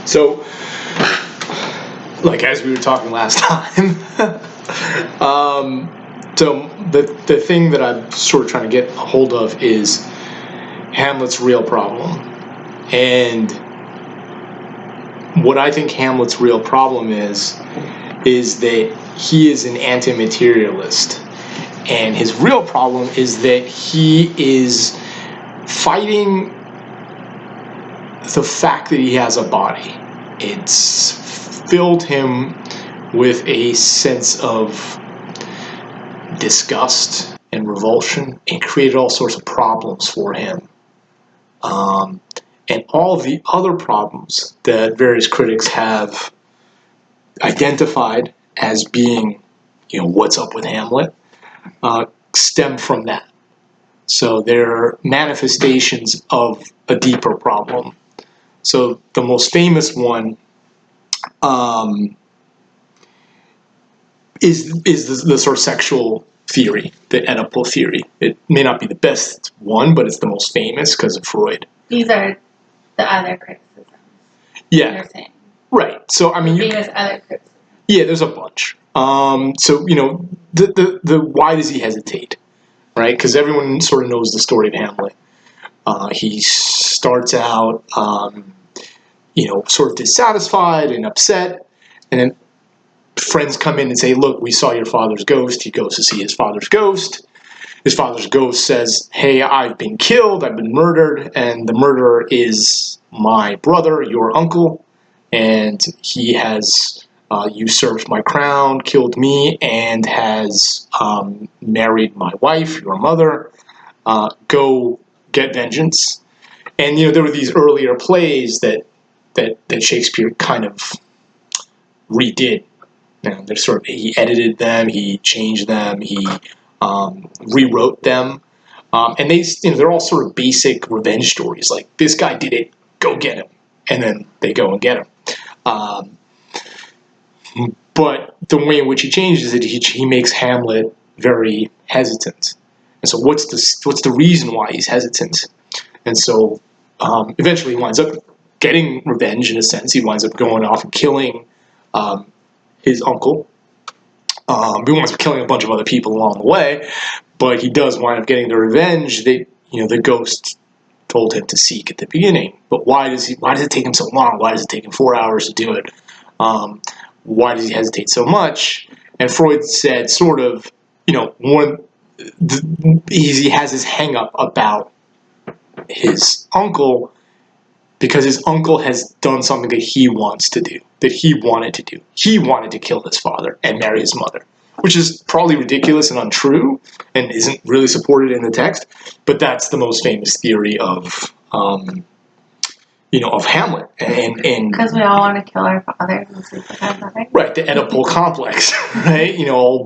So, like as we were talking last time, so the thing that I'm sort of trying to get a hold of is Hamlet's real problem. And what I think Hamlet's real problem is that he is an anti-materialist. And his real problem is that he is fighting the fact that he has a body. It's filled him with a sense of disgust and revulsion and created all sorts of problems for him. And all the other problems that various critics have identified as being, what's up with Hamlet, stem from that. So they're manifestations of a deeper problem. So the most famous one is the sort of sexual theory, the Oedipal theory. It may not be the best one, but it's the most famous because of Freud. These are the other criticisms. Yeah. You're saying. Right. So I mean, famous other criticisms. Yeah, there's a bunch. So the why does he hesitate, right? Because everyone sort of knows the story of Hamlet. He starts out, sort of dissatisfied and upset, and then friends come in and say, "Look, we saw your father's ghost." He goes to see his father's ghost. His father's ghost says, "Hey, I've been killed. I've been murdered, and the murderer is my brother, your uncle, and he has usurped my crown, killed me, and has married my wife, your mother. Go get vengeance." And there were these earlier plays that Shakespeare kind of redid. He edited them, he changed them, he rewrote them, and they're all sort of basic revenge stories. Like, this guy did it, go get him, and then they go and get him. But the way in which he changes it, he makes Hamlet very hesitant. And so what's the reason why he's hesitant? And so eventually he winds up getting revenge in a sense. He winds up going off and killing his uncle. He winds up killing a bunch of other people along the way, but he does wind up getting the revenge that the ghost told him to seek at the beginning. But why does it take him so long? Why does it take him 4 hours to do it? Why does he hesitate so much? And Freud said sort of, he has his hang up about his uncle because his uncle has done something that he wants to do, that he wanted to do. He wanted to kill his father and marry his mother, which is probably ridiculous and untrue and isn't really supported in the text, but that's the most famous theory of Hamlet. And because we all want to kill our fathers and sleep with our mothers. Right, the Oedipal complex, right? Little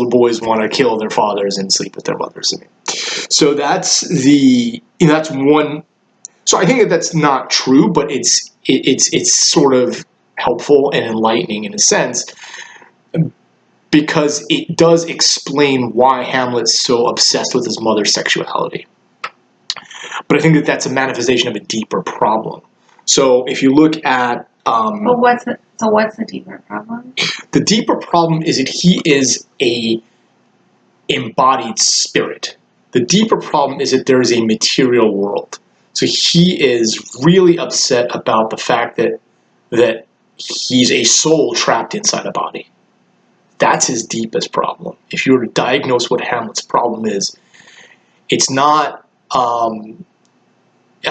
boys want to kill their fathers and sleep with their mothers. So that's one. So I think that's not true, but it's sort of helpful and enlightening in a sense, because it does explain why Hamlet's so obsessed with his mother's sexuality. But I think that's a manifestation of a deeper problem. So if you look at But what's the deeper problem? The deeper problem is that he is a embodied spirit. The deeper problem is that there is a material world. So he is really upset about the fact that he's a soul trapped inside a body. That's his deepest problem. If you were to diagnose what Hamlet's problem is, it's not a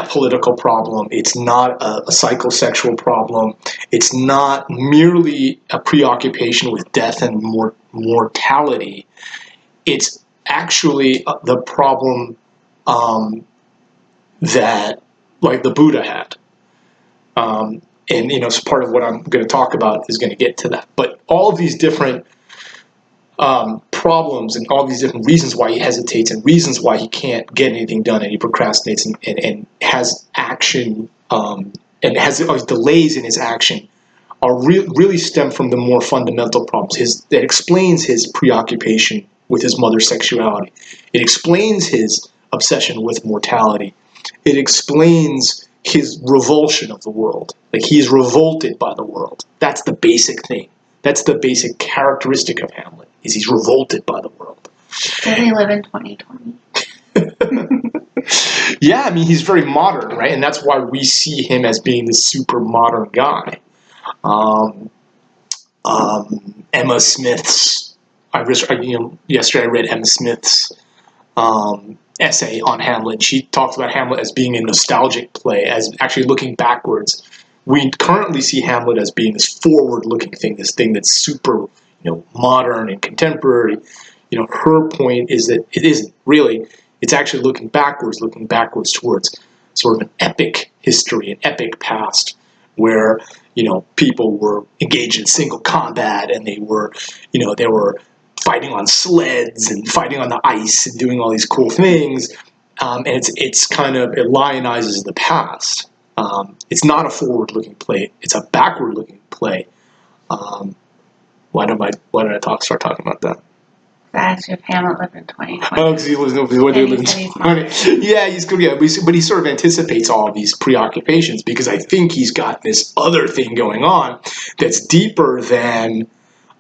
political problem. It's not a psychosexual problem. It's not merely a preoccupation with death and mortality. It's actually the problem that, like, the Buddha had. And so part of what I'm going to talk about is going to get to that. But all of these different problems and all these different reasons why he hesitates and reasons why he can't get anything done and he procrastinates and has action and has delays in his action are really stem from the more fundamental problems. That explains his preoccupation with his mother's sexuality. It explains his obsession with mortality. It explains his revulsion of the world. Like, he's revolted by the world. That's the basic thing. That's the basic characteristic of Hamlet, is he's revolted by the world. Does he live in 2020? Yeah, I mean, he's very modern, right? And that's why we see him as being this super modern guy. Emma Smith's, yesterday I read Emma Smith's essay on Hamlet. She talks about Hamlet as being a nostalgic play, as actually looking backwards. We currently see Hamlet as being this forward-looking thing, this thing that's super, modern and contemporary. Her point is that it isn't really. It's actually looking backwards towards sort of an epic history, an epic past, where people were engaged in single combat, and they were fighting on sleds and fighting on the ice and doing all these cool things. And it's kind of, it lionizes the past. It's not a forward-looking play; it's a backward-looking play. Why did I start talking about that? I asked you if Hamlet lived in 2020. Oh, because he lives in 2020. Yeah, he's good. Yeah, but he sort of anticipates all of these preoccupations, because I think he's got this other thing going on that's deeper than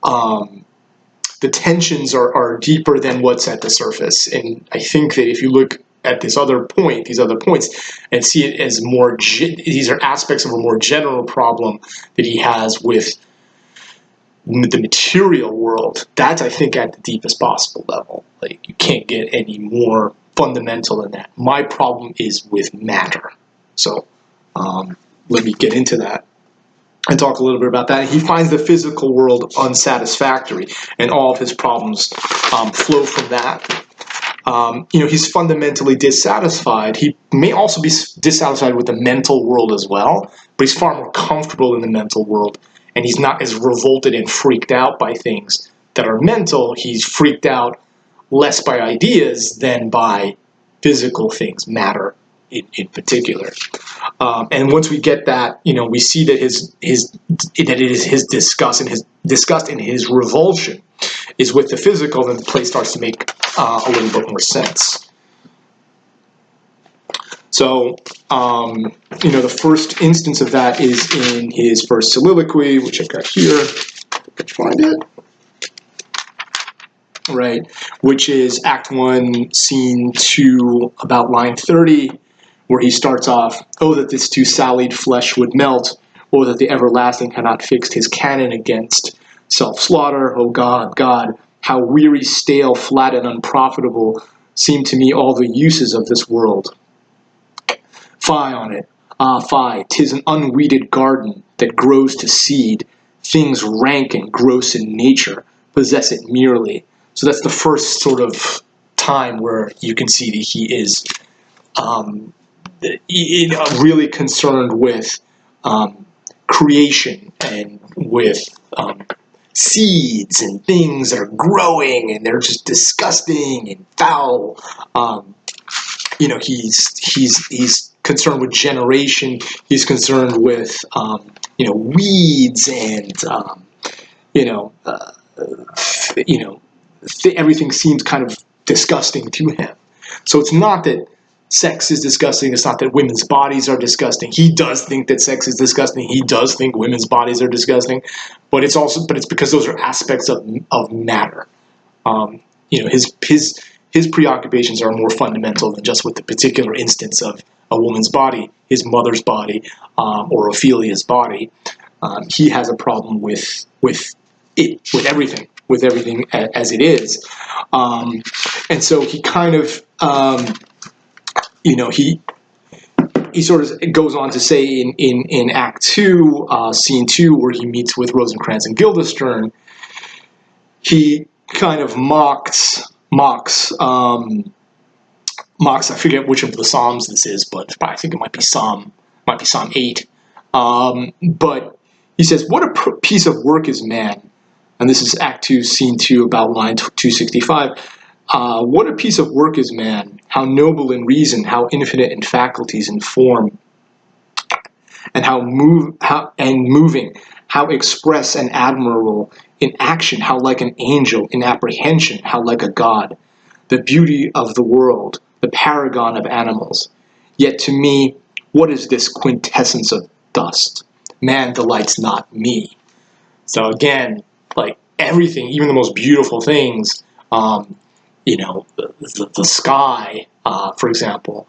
the tensions are deeper than what's at the surface. And I think that if you look at these other points, and see it as these are aspects of a more general problem that he has with the material world, that's, I think, at the deepest possible level. Like, you can't get any more fundamental than that. My problem is with matter. So let me get into that and talk a little bit about that. He finds the physical world unsatisfactory, and all of his problems flow from that. He's fundamentally dissatisfied. He may also be dissatisfied with the mental world as well, but he's far more comfortable in the mental world, and he's not as revolted and freaked out by things that are mental. He's freaked out less by ideas than by physical things, matter in particular. And once we get that, we see that his disgust and his revulsion is with the physical, then the play starts to make a little bit more sense. So, the first instance of that is in his first soliloquy, which I've got here. If I can find it. Right, which is Act 1, Scene 2, about line 30, where he starts off, "Oh, that this too sallied flesh would melt, oh, that the everlasting had not fixed his cannon against self-slaughter. Oh God, God, how weary, stale, flat, and unprofitable seem to me all the uses of this world. Fie on it, ah fie, 'tis an unweeded garden that grows to seed. Things rank and gross in nature possess it merely." So that's the first sort of time where you can see that he is really concerned with creation and with seeds and things that are growing, and they're just disgusting and foul. He's concerned with generation. He's concerned with weeds and everything seems kind of disgusting to him. So it's not that sex is disgusting. It's not that women's bodies are disgusting. He does think that sex is disgusting. He does think women's bodies are disgusting, but it's because those are aspects of matter. His preoccupations are more fundamental than just with the particular instance of a woman's body, his mother's body, or Ophelia's body. He has a problem with everything as it is, and so he kind of he sort of goes on to say in Act 2, Scene 2, where he meets with Rosencrantz and Guildenstern, he kind of mocks. I forget which of the Psalms this is, but I think it might be Psalm 8. But he says, "What a piece of work is man." And this is Act 2, Scene 2, about line 265. "What a piece of work is man, how noble in reason, how infinite in faculties and form, and how moving, how express and admirable in action, how like an angel, in apprehension, how like a god, the beauty of the world, the paragon of animals. Yet to me, what is this quintessence of dust? Man delights not me. So again, like everything, even the most beautiful things, the sky, for example,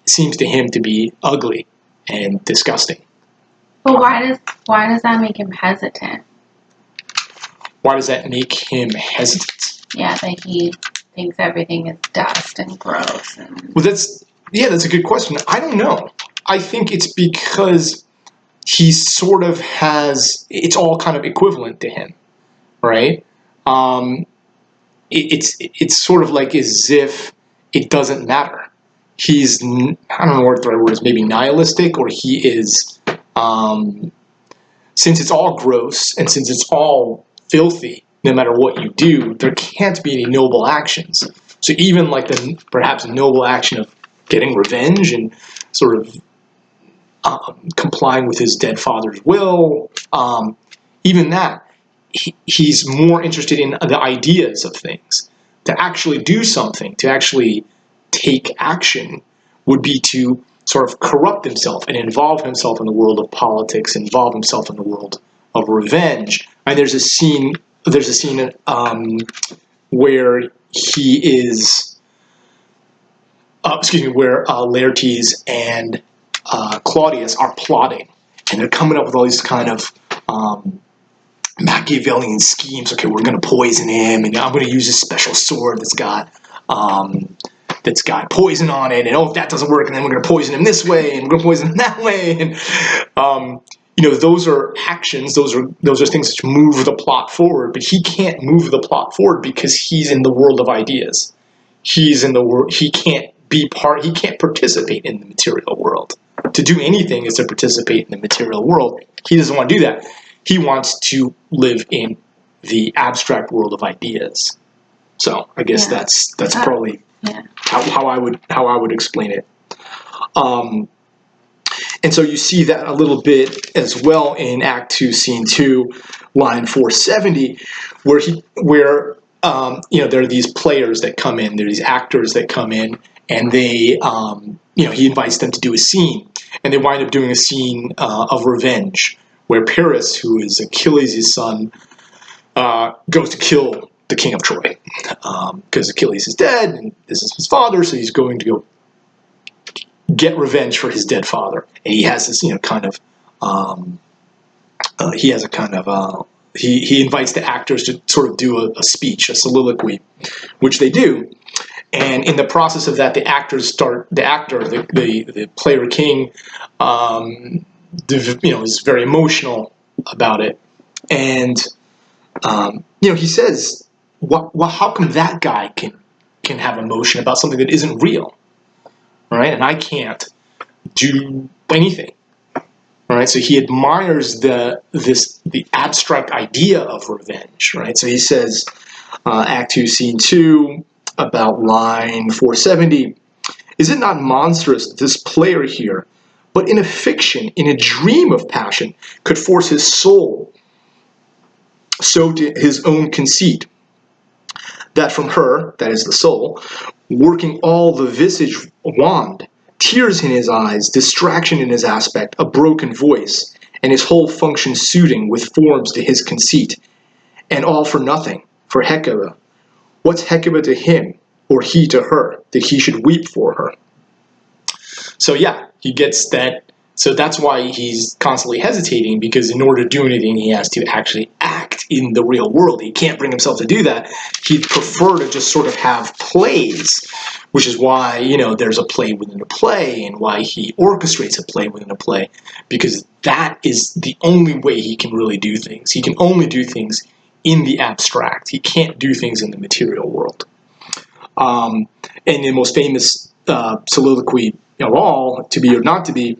seems to him to be ugly and disgusting. But why does that make him hesitant? Why does that make him hesitant? Yeah, that he thinks everything is dust and gross. Well, that's a good question. I don't know. I think it's because he sort of has, it's all kind of equivalent to him, right? It's sort of like as if it doesn't matter. He's, I don't know what the right word is, maybe nihilistic, or he is, since it's all gross and since it's all filthy, no matter what you do, there can't be any noble actions. So even like the perhaps noble action of getting revenge and sort of complying with his dead father's will, even that, he's more interested in the ideas of things. To actually do something, to actually take action, would be to sort of corrupt himself and involve himself in the world of politics, involve himself in the world of revenge. And there's a scene where he is, where Laertes and Claudius are plotting, and they're coming up with all these kind of Machiavellian schemes. Okay, we're going to poison him, and I'm going to use a special sword that's got poison on it, and if that doesn't work, and then we're going to poison him this way, and we're going to poison him that way, and those are actions. Those are things that move the plot forward. But he can't move the plot forward because he's in the world of ideas. He's in the world. He can't He can't participate in the material world. To do anything is to participate in the material world. He doesn't want to do that. He wants to live in the abstract world of ideas. So I guess that's probably how I would explain it. And so you see that a little bit as well in Act 2, Scene 2, line 470, where there are these players that come in, there are these actors that come in, and they, he invites them to do a scene, and they wind up doing a scene of revenge, where Paris, who is Achilles' son, goes to kill the king of Troy, because Achilles is dead, and this is his father, so he's going to go get revenge for his dead father. And he has this, he invites the actors to sort of do a speech, a soliloquy, which they do. And in the process of that, the player king, is very emotional about it. And, he says, how come that guy can have emotion about something that isn't real? Right? And I can't do anything. All right? So he admires the abstract idea of revenge. Right? So he says, Act 2, Scene 2, about line 470, is it not monstrous that this player here, but in a fiction, in a dream of passion, could force his soul so to his own conceit, that from her, that is the soul, working all the visage wand, tears in his eyes, distraction in his aspect, a broken voice, and his whole function suiting with forms to his conceit, and all for nothing, for Hecuba. What's Hecuba to him, or he to her, that he should weep for her? So yeah, he gets that. So that's why he's constantly hesitating, because in order to do anything, he has to actually act in the real world. He can't bring himself to do that. He'd prefer to just sort of have plays, which is why, there's a play within a play, and why he orchestrates a play within a play, because that is the only way he can really do things. He can only do things in the abstract. He can't do things in the material world. And the most famous soliloquy of all, To Be or Not to Be,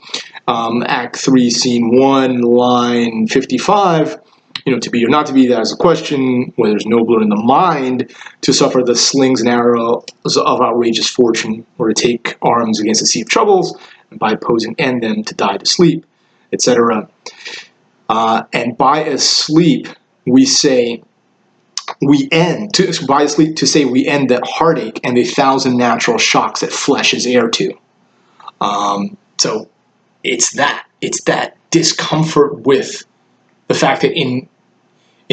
Act 3, Scene 1, line 55, to be or not to be, that is a question, whether it's nobler in the mind to suffer the slings and arrows of outrageous fortune, or to take arms against the sea of troubles, and by opposing end them to die to sleep, etc. And by asleep, we say, by asleep to say we end that heartache and the 1,000 natural shocks that flesh is heir to. So it's that discomfort with the fact that in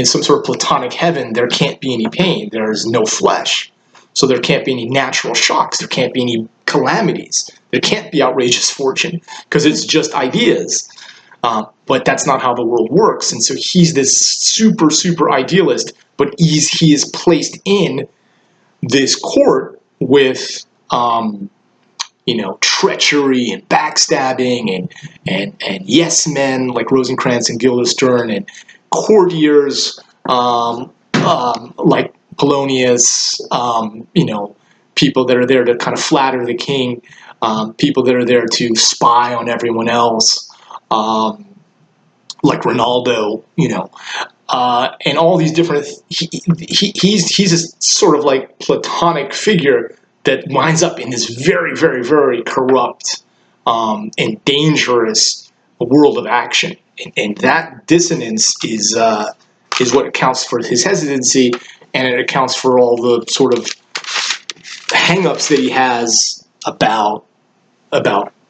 some sort of platonic heaven, there can't be any pain. There's no flesh. So there can't be any natural shocks. There can't be any calamities. There can't be outrageous fortune because it's just ideas. But that's not how the world works. And so he's this super, super idealist, but he is placed in this court with, treachery and backstabbing and yes men like Rosencrantz and Guildenstern and courtiers like Polonius, people that are there to kind of flatter the king, people that are there to spy on everyone else, like Ronaldo, and all these different. He's a sort of like platonic figure that winds up in this very, very, very corrupt and dangerous world of action, and that dissonance is what accounts for his hesitancy, and it accounts for all the sort of hang-ups that he has about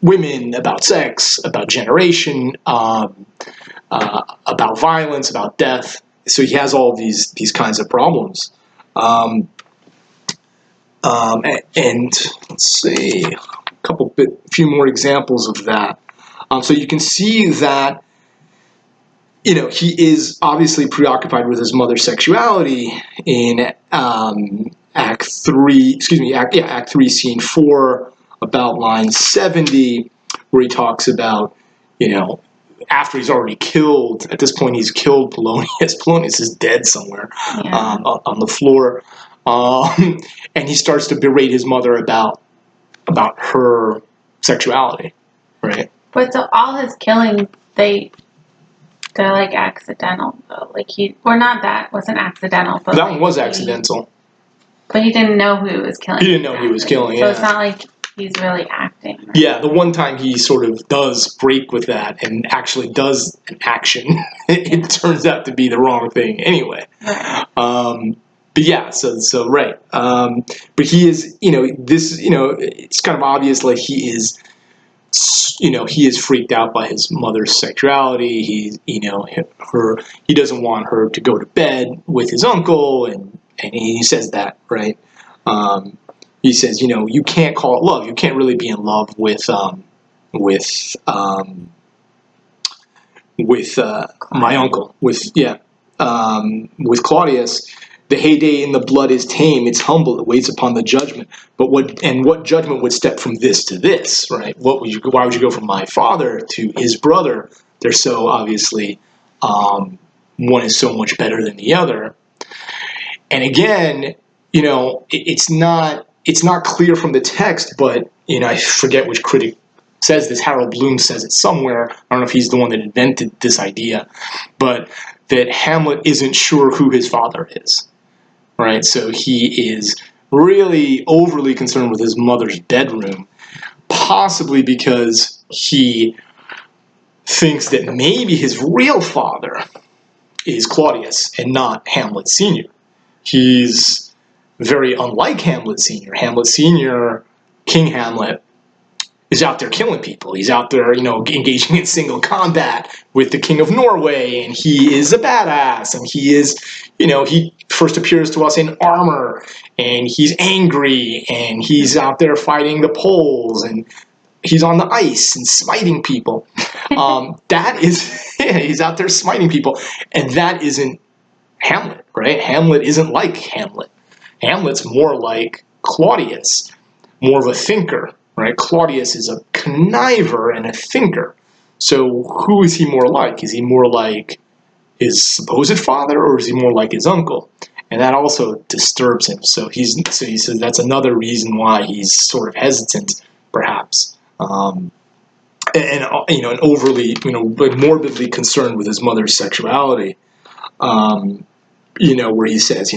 women, about sex, about generation, about violence, about death. So he has all these kinds of problems. And let's see, a few more examples of that. So you can see that, he is obviously preoccupied with his mother's sexuality in Act 3, Scene 4, about line 70, where he talks about, after he's already killed, at this point he's killed Polonius. Polonius is dead somewhere on the floor. And he starts to berate his mother about her sexuality, right? But so all his killings, they're like accidental though. Like wasn't accidental, but that one was accidental. But he didn't know who he was killing. He didn't know he was killing. So it's not like he's really acting. Right? Yeah, the one time he sort of does break with that and actually does an action, it turns out to be the wrong thing anyway. Right. But yeah, so right. But he is, it's kind of obvious, like he is freaked out by his mother's sexuality. He doesn't want her to go to bed with his uncle, and he says that, right? He says, you can't call it love. You can't really be in love with my uncle, with Claudius. The heyday in the blood is tame, it's humble, it waits upon the judgment. But what judgment would step from this to this, right? Why would you go from my father to his brother? They're so obviously, one is so much better than the other. And again, it's not clear from the text, but, I forget which critic says this. Harold Bloom says it somewhere. I don't know if he's the one that invented this idea, but that Hamlet isn't sure who his father is. Right, so he is really overly concerned with his mother's bedroom, possibly because he thinks that maybe his real father is Claudius and not Hamlet Sr. He's very unlike Hamlet Sr. Hamlet Sr., King Hamlet, is out there killing people. He's out there, engaging in single combat with the King of Norway, and he is a badass, and he is, he first appears to us in armor, and he's angry, and he's out there fighting the Poles, and he's on the ice and smiting people. He's out there smiting people, and that isn't Hamlet, right? Hamlet isn't like Hamlet. Hamlet's more like Claudius, more of a thinker. Right, Claudius is a conniver and a thinker. So who is he more like? Is he more like his supposed father, or is he more like his uncle? And that also disturbs him. So he says that's another reason why he's sort of hesitant, perhaps, and overly, morbidly concerned with his mother's sexuality. Where he says,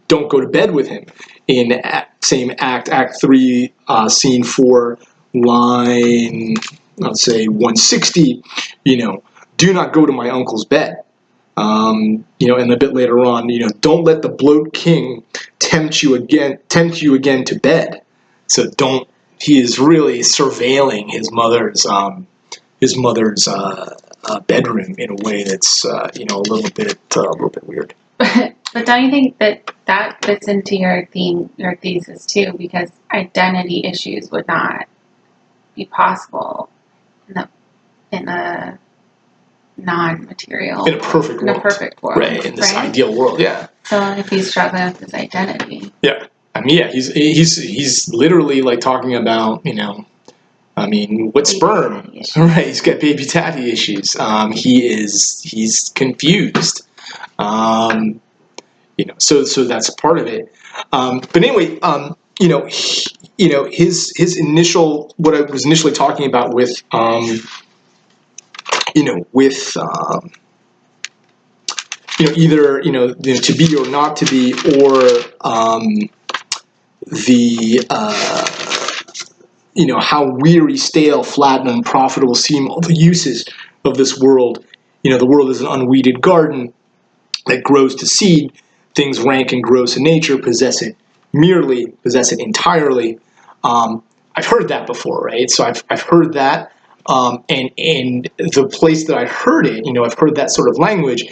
don't go to bed with him. In same Act 3, Scene 4, line, let's say 160, do not go to my uncle's bed. And a bit later on, don't let the bloat king tempt you again to bed. So he is really surveilling his his mother's bedroom in a way that's a little bit weird. But don't you think that fits into your thesis too? Because identity issues would not be possible in a non-material, in a perfect world, right? In this ideal world, yeah. So if he's struggling with his identity, yeah, I mean, yeah, he's literally like talking about, I mean, what sperm, right? He's got baby daddy issues. He's confused. So that's part of it. But anyway, his initial, what I was initially talking about with, either, to be or not to be, or how weary, stale, flat, and unprofitable seem all the uses of this world. The world is an unweeded garden that grows to seed. Things rank and gross in nature possess it entirely. I've heard that before, right? So I've heard that, and the place that I heard it, I've heard that sort of language,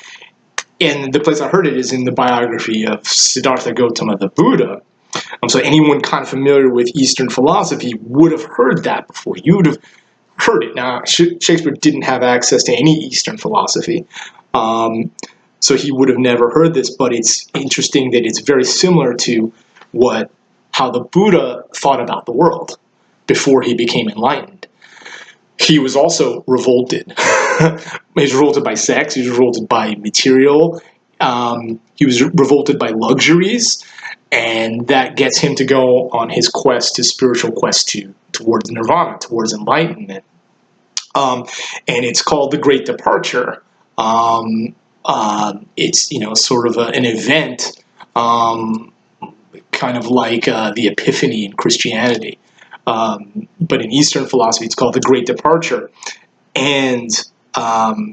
and the place I heard it is in the biography of Siddhartha Gotama, the Buddha. So anyone kind of familiar with Eastern philosophy would have heard that before. You would have heard it. Now, Shakespeare didn't have access to any Eastern philosophy, so he would have never heard this, but it's interesting that it's very similar to how the Buddha thought about the world before he became enlightened. He was also revolted. He was revolted by sex. He was revolted by material. He was revolted by luxuries, and that gets him to go on his spiritual quest towards nirvana, towards enlightenment. And it's called the Great Departure. It's sort of an event, kind of like the Epiphany in Christianity. But in Eastern philosophy, it's called the Great Departure. And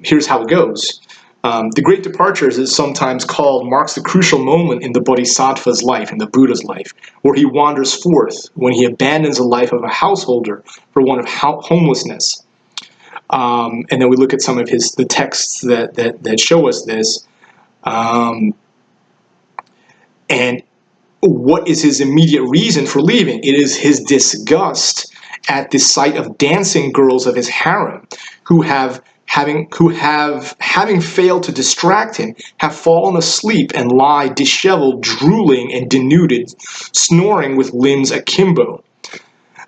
here's how it goes. The Great Departure, as it's sometimes called, marks the crucial moment in the Bodhisattva's life, in the Buddha's life, where he wanders forth, when he abandons the life of a householder for one of homelessness. And then we look at some of the texts that show us this. And what is his immediate reason for leaving? It is his disgust at the sight of dancing girls of his harem, who having failed to distract him, have fallen asleep and lie disheveled, drooling and denuded, snoring with limbs akimbo.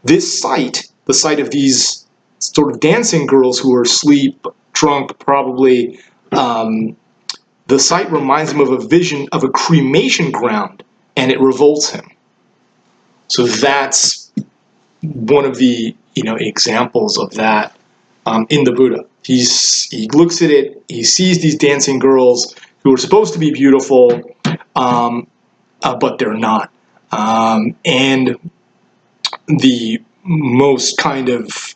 This sight, the sight of these sort of dancing girls who are asleep, drunk, probably, the sight reminds him of a vision of a cremation ground, and it revolts him. So that's one of the examples of that in the Buddha. He looks at it. He sees these dancing girls who are supposed to be beautiful, but they're not. And the most kind of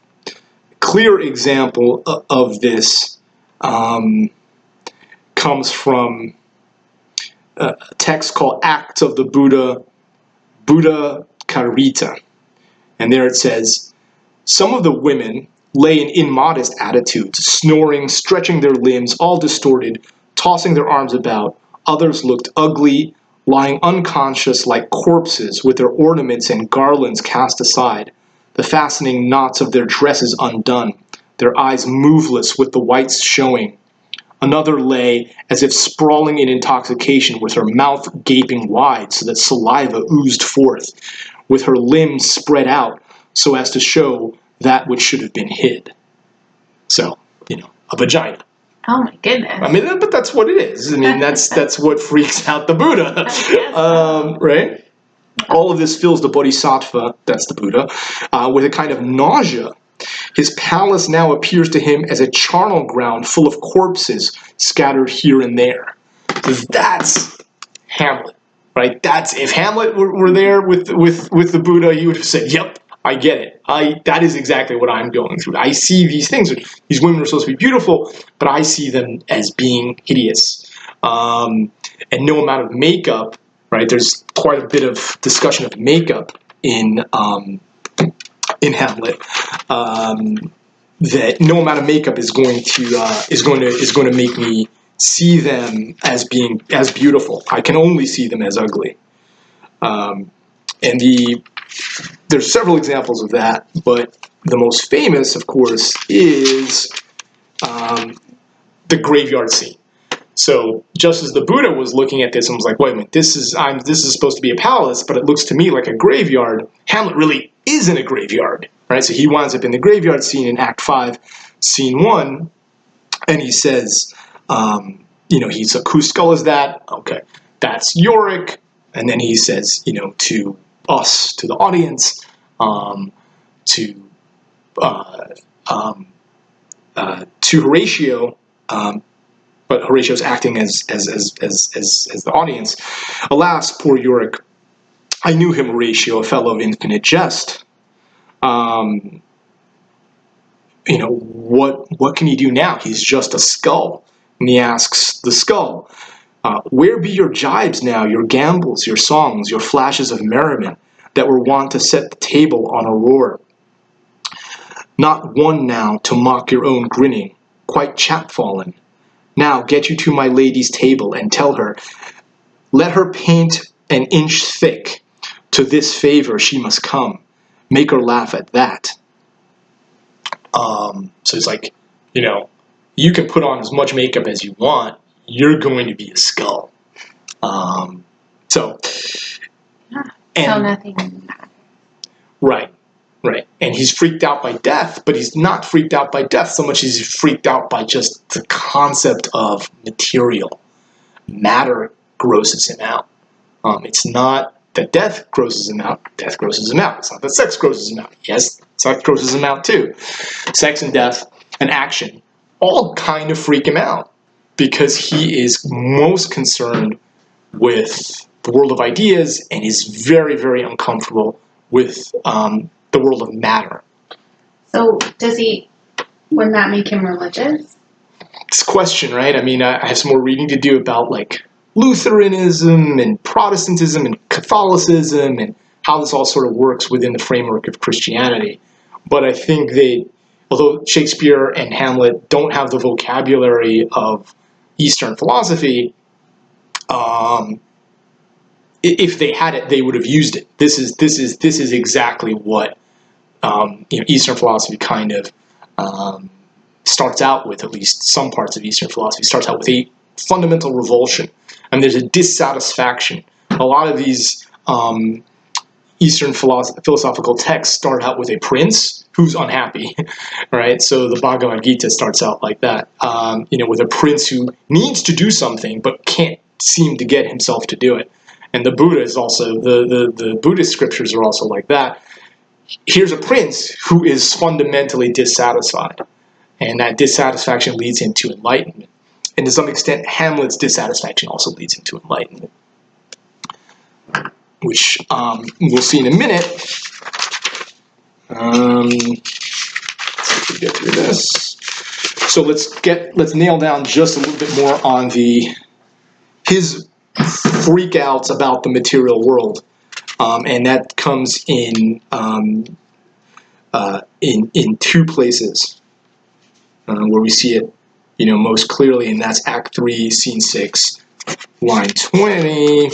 clear example of this comes from a text called Acts of the Buddha, Buddha Karita. And there it says, some of the women lay in immodest attitudes, snoring, stretching their limbs, all distorted, tossing their arms about. Others looked ugly, lying unconscious like corpses with their ornaments and garlands cast aside, the fastening knots of their dresses undone, their eyes moveless with the whites showing. Another lay as if sprawling in intoxication, with her mouth gaping wide so that saliva oozed forth, with her limbs spread out so as to show that which should have been hid. So, a vagina. Oh my goodness. I mean, but that's what it is. I mean, that's what freaks out the Buddha, right? All of this fills the Bodhisattva, that's the Buddha, with a kind of nausea. His palace now appears to him as a charnel ground full of corpses scattered here and there. That's Hamlet, right? If Hamlet were there with the Buddha, he would have said, "Yep, I get it. That is exactly what I'm going through. I see these things. These women are supposed to be beautiful, but I see them as being hideous." And no amount of makeup, right? There's quite a bit of discussion of makeup in Hamlet. that no amount of makeup is going to make me see them as being as beautiful. I can only see them as ugly. And there's several examples of that, but the most famous, of course, is the graveyard scene. So just as the Buddha was looking at this and was like, wait a minute, this is supposed to be a palace, but it looks to me like a graveyard. Hamlet really isn't a graveyard, right? So he winds up in the graveyard scene in Act 5, Scene 1, and he says, he's like, whose skull is that? Okay, that's Yorick. And then he says, to us, to the audience, to Horatio, but Horatio's acting as the audience. Alas, poor Yorick, I knew him, Horatio, a fellow of infinite jest. What can he do now? He's just a skull. And he asks the skull, where be your jibes now, your gambols, your songs, your flashes of merriment that were wont to set the table on a roar? Not one now to mock your own grinning, quite chapfallen. Now get you to my lady's table and tell her, let her paint an inch thick, to this favor she must come. Make her laugh at that. So it's like, you can put on as much makeup as you want, you're going to be a skull. So nothing matters. Right. And he's freaked out by death, but he's not freaked out by death so much as he's freaked out by just the concept of material. Matter grosses him out. It's not that death grosses him out. Death grosses him out. It's not that sex grosses him out. Yes, sex grosses him out too. Sex and death and action all kind of freak him out because he is most concerned with the world of ideas and is very, very uncomfortable with the world of matter. So wouldn't that make him religious? It's a question, right? I mean, I have some more reading to do about like Lutheranism and Protestantism and Catholicism and how this all sort of works within the framework of Christianity. But I think although Shakespeare and Hamlet don't have the vocabulary of Eastern philosophy, if they had it, they would have used it. This is exactly what Eastern philosophy kind of starts out with. At least some parts of Eastern philosophy starts out with a fundamental revulsion, and there's a dissatisfaction. A lot of these Eastern philosophical texts start out with a prince who's unhappy, right? So the Bhagavad Gita starts out like that, with a prince who needs to do something but can't seem to get himself to do it. And the Buddha is also, the Buddhist scriptures are also like that. Here's a prince who is fundamentally dissatisfied, and that dissatisfaction leads him to enlightenment. And to some extent, Hamlet's dissatisfaction also leads him to enlightenment, which we'll see in a minute. Let's get through this. So let's nail down just a little bit more on his freakouts about the material world, and that comes in two places where we see it, most clearly, and that's Act 3, Scene 6, line 20.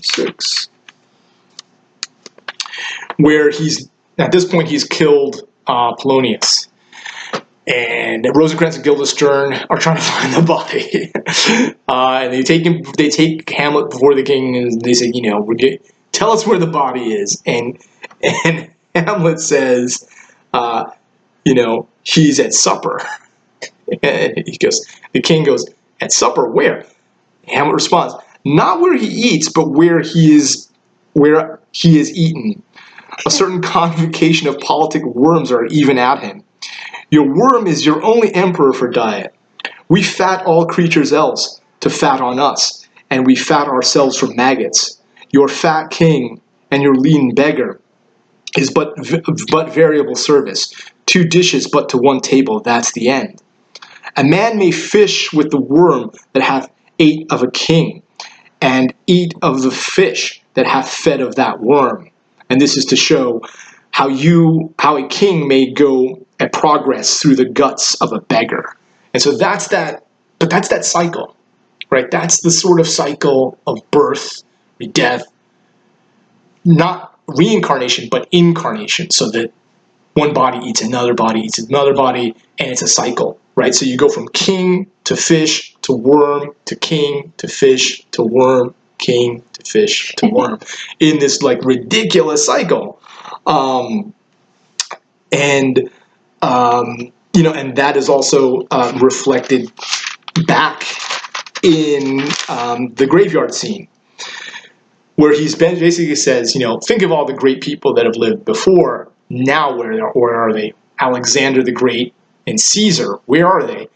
6, where at this point he's killed Polonius, and Rosencrantz and Guildenstern are trying to find the body, and they take Hamlet before the king, and they say, tell us where the body is, and Hamlet says, he's at supper. And the king goes, at supper where? Hamlet responds, not where he eats, but where he is eaten. A certain convocation of politic worms are even at him. Your worm is your only emperor for diet. We fat all creatures else to fat on us, and we fat ourselves for maggots. Your fat king and your lean beggar is but variable service. 2 dishes but to 1 table, that's the end. A man may fish with the worm that hath ate of a king, and eat of the fish that hath fed of that worm. And this is to show how a king may go and progress through the guts of a beggar. And so that's that cycle, right? That's the sort of cycle of birth, death, not reincarnation, but incarnation, so that one body eats another body, and it's a cycle, right? So you go from king to fish to worm to king to fish to worm, king to fish to worm, in this like ridiculous cycle. And that is also reflected back in the graveyard scene, where he's basically says, think of all the great people that have lived before. Now where are they? Alexander the Great and Caesar, where are they?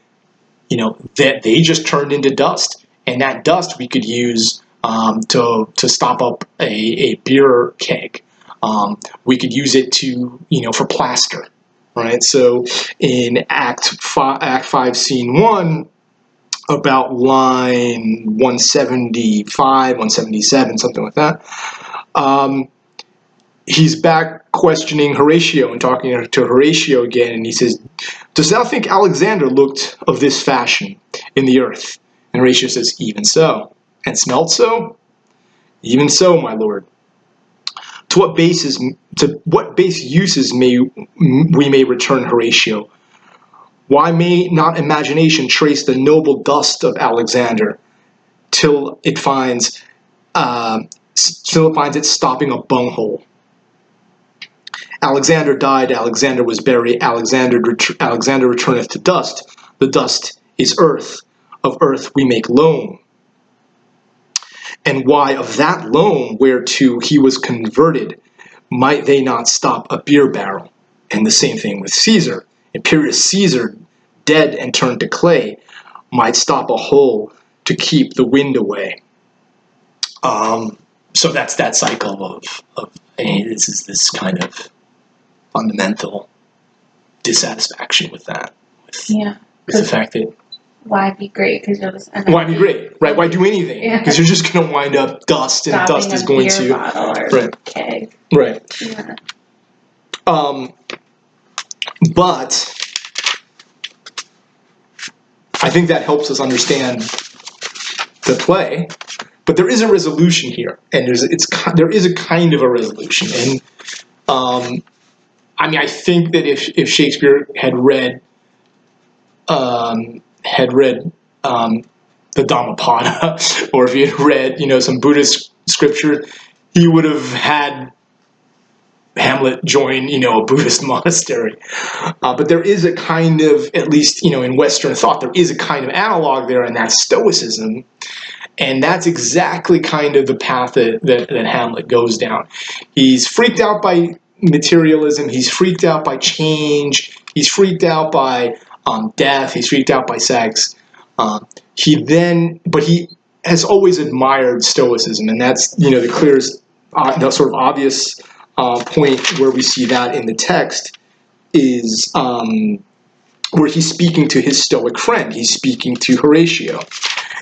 That they just turned into dust, and that dust we could use to stop up a beer keg. We could use it for plaster, right? So in Act 5, Scene 1, about line 175, 177, something like that, he's back questioning Horatio and talking to Horatio again, and he says, "Dost thou think Alexander looked of this fashion in the earth?" And Horatio says, "Even so. And smelt so? Even so, my lord. To what base uses we may return, Horatio? Why may not imagination trace the noble dust of Alexander till it finds it stopping a bunghole? Alexander died, Alexander was buried, Alexander returneth to dust. The dust is earth, of earth we make loam. And why of that loam whereto he was converted, might they not stop a beer barrel?" And the same thing with Caesar. Imperious Caesar, dead and turned to clay, might stop a hole to keep the wind away. So that's that cycle of this is this kind of fundamental dissatisfaction with that. With the fact that why be great? Because you'll just end up why be great, right? Why do anything? Because you're just going to wind up dust, and dust is going to right. Keg. Right. Yeah. But I think that helps us understand the play. But there is a resolution here, and there is a kind of a resolution. And I think that if Shakespeare had read the Dhammapada, or if he had read some Buddhist scripture, he would have had Hamlet join a Buddhist monastery. But there is a kind of, at least in Western thought, there is a kind of analog there, and that's Stoicism. And that's exactly kind of the path that Hamlet goes down. He's freaked out by materialism. He's freaked out by change. He's freaked out by death. He's freaked out by sex. But he has always admired Stoicism, and that's the clearest, the sort of obvious point where we see that in the text is where he's speaking to his Stoic friend. He's speaking to Horatio.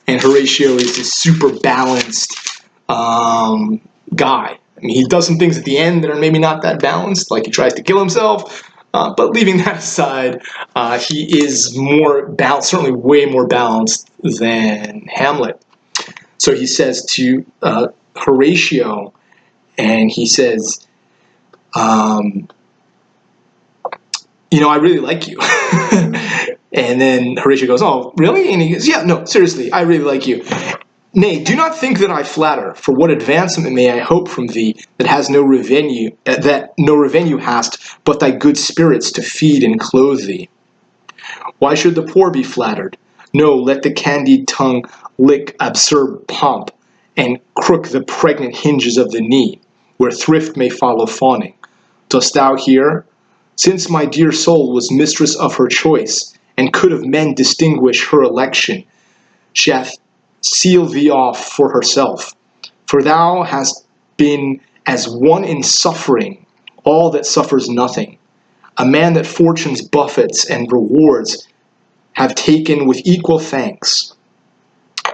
And Horatio is this super balanced guy. He does some things at the end that are maybe not that balanced, like he tries to kill himself. But leaving that aside, he is certainly way more balanced than Hamlet. So he says to Horatio, and he says, I really like you. And then Horatio goes, "Oh, really?" And he goes, "Yeah, no, seriously, I really like you. Nay, do not think that I flatter, for what advancement may I hope from thee that no revenue hast, but thy good spirits to feed and clothe thee? Why should the poor be flattered? No, let the candied tongue lick absurd pomp, and crook the pregnant hinges of the knee, where thrift may follow fawning. Dost thou hear? Since my dear soul was mistress of her choice, and could of men distinguish her election, she hath sealed thee off for herself. For thou hast been as one in suffering, all that suffers nothing. A man that fortune's buffets and rewards have taken with equal thanks.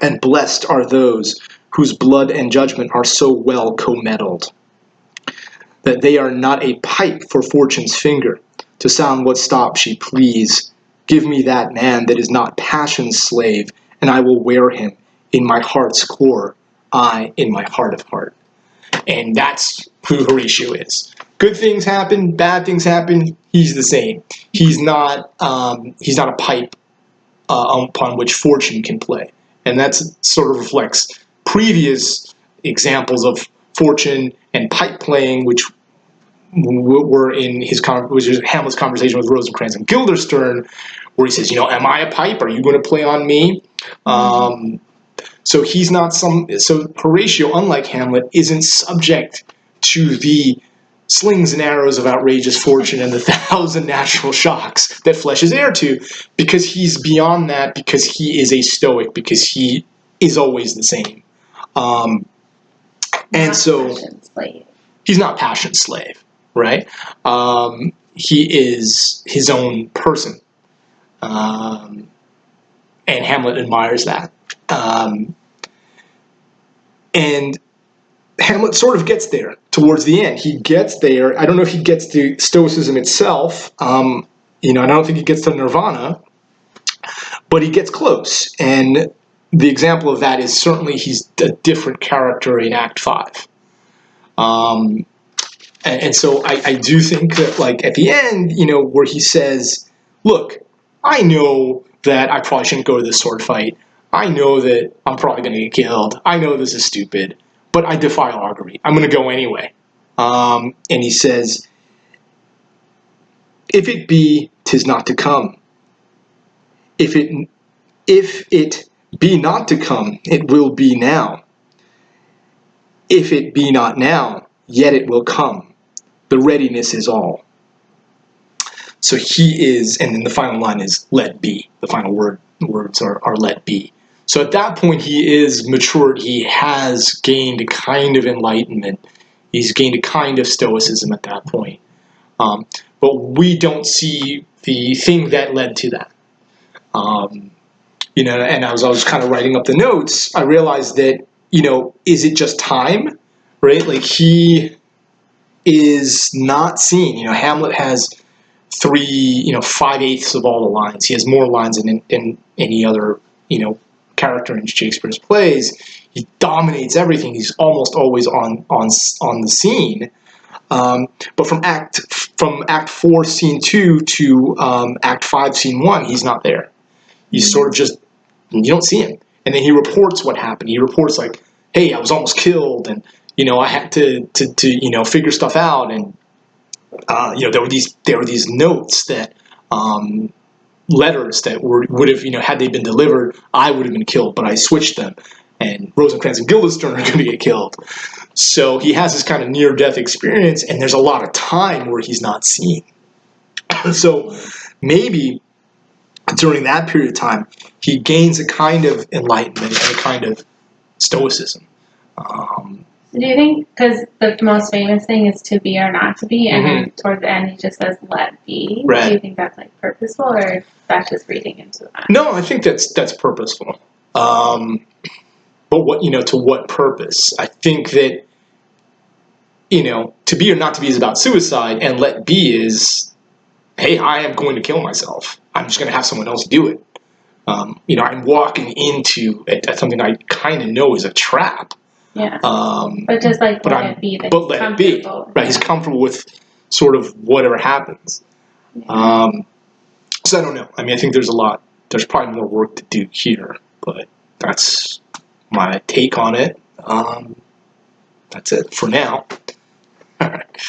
And blessed are those whose blood and judgment are so well commeddled." that they are not a pipe for fortune's finger, to sound what stop she please. Give me that man that is not passion's slave, and I will wear him in my heart's core, I in my heart of heart. And that's who Horatio is. Good things happen, bad things happen, he's the same. He's not a pipe upon which fortune can play. And that sort of reflects previous examples of fortune and pipe playing, which were in which is Hamlet's conversation with Rosencrantz and Guildenstern, where he says, am I a pipe? Are you going to play on me? So he's not so Horatio, unlike Hamlet, isn't subject to the slings and arrows of outrageous fortune and the 1,000 natural shocks that flesh is heir to, because he's beyond that, because he is a stoic, because he is always the same. And so he's not passion slave, right? He is his own person. And Hamlet admires that. And Hamlet sort of gets there towards the end. He gets there. I don't know if he gets to Stoicism itself. I don't think he gets to Nirvana, but he gets close. And the example of that is certainly he's a different character in Act 5. And so I do think that, like, at the end, where he says, look, I know that I probably shouldn't go to this sword fight. I know that I'm probably going to get killed. I know this is stupid, but I defy augury. I'm going to go anyway. And he says, if it be, 'tis not to come. If it be not to come, it will be now. If it be not now, yet it will come. The readiness is all. So he is, and then the final line is let be. The final words are let be. So at that point, he is matured. He has gained a kind of enlightenment. He's gained a kind of stoicism at that point. But we don't see the thing that led to that. And as I was kind of writing up the notes, I realized that, is it just time, right? Like, he is not seen. Hamlet has 5/8 of all the lines. He has more lines than in any other, character in Shakespeare's plays. He dominates everything. He's almost always on the scene. But from Act 4, Scene 2 to Act 5, Scene 1, he's not there. He's sort of just, you don't see him. And then he reports what happened. He reports, like, hey, I was almost killed, and I had to figure stuff out, and there were these notes that letters that would have, had they been delivered, I would have been killed, but I switched them, and Rosencrantz and Guildenstern are going to get killed. So he has this kind of near-death experience, and there's a lot of time where he's not seen. So maybe during that period of time, he gains a kind of enlightenment and a kind of stoicism. Do you think, because the most famous thing is to be or not to be, and then toward the end he just says let be, right. Do you think that's, like, purposeful, or that's just reading into that? No, I think that's purposeful. But what, to what purpose? I think that, to be or not to be is about suicide, and let be is, hey, I am going to kill myself. I'm just going to have someone else do it. I'm walking into something I kind of know is a trap. Yeah. But just, like, let it be. But let it be. Right. He's comfortable with sort of whatever happens. Yeah. So I don't know. I mean, I think there's probably more work to do here, but that's my take on it. That's it for now. All right.